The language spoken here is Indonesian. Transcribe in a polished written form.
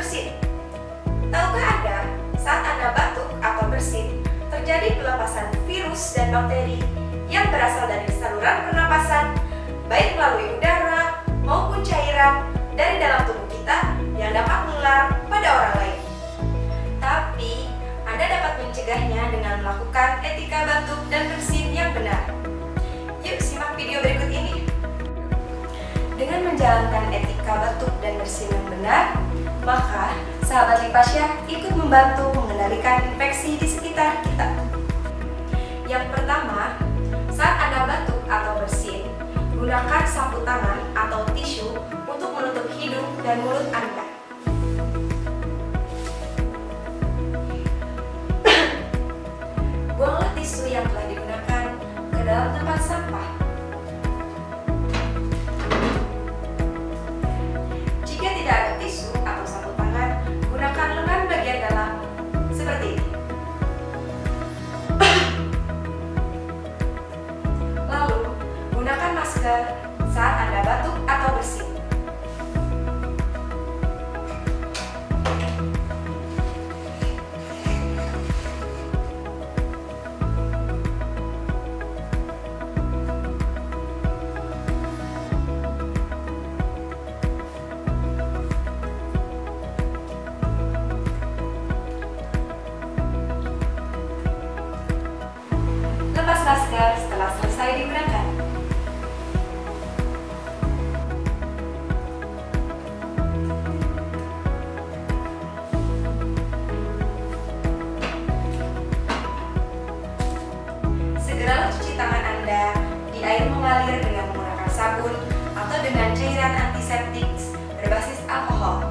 bersin. Tahukah Anda, saat Anda batuk atau bersin, terjadi pelepasan virus dan bakteri yang berasal dari saluran pernapasan, baik melalui udara maupun cairan dari dalam tubuh kita yang dapat menular pada orang lain. Tapi, Anda dapat mencegahnya dengan melakukan etika batuk dan bersin yang benar. Yuk simak video berikut ini. Dengan menjalankan etika batuk dan bersin yang benar, maka sahabat Lipasya ikut membantu mengendalikan infeksi di sekitar kita. Yang pertama, saat Anda batuk atau bersin, gunakan sapu tangan atau tisu untuk menutup hidung dan mulut Anda. Buanglah tisu yang telah digunakan ke dalam tempat sampah. Jika tidak ada tisu atau sapu tangan, gunakan lengan bagian dalam seperti ini. Lalu, gunakan masker saat Anda batuk atau bersin. Lepas masker setelah selesai digunakan. Segeralah cuci tangan Anda di air mengalir dengan menggunakan sabun atau dengan cairan antiseptik berbasis alkohol.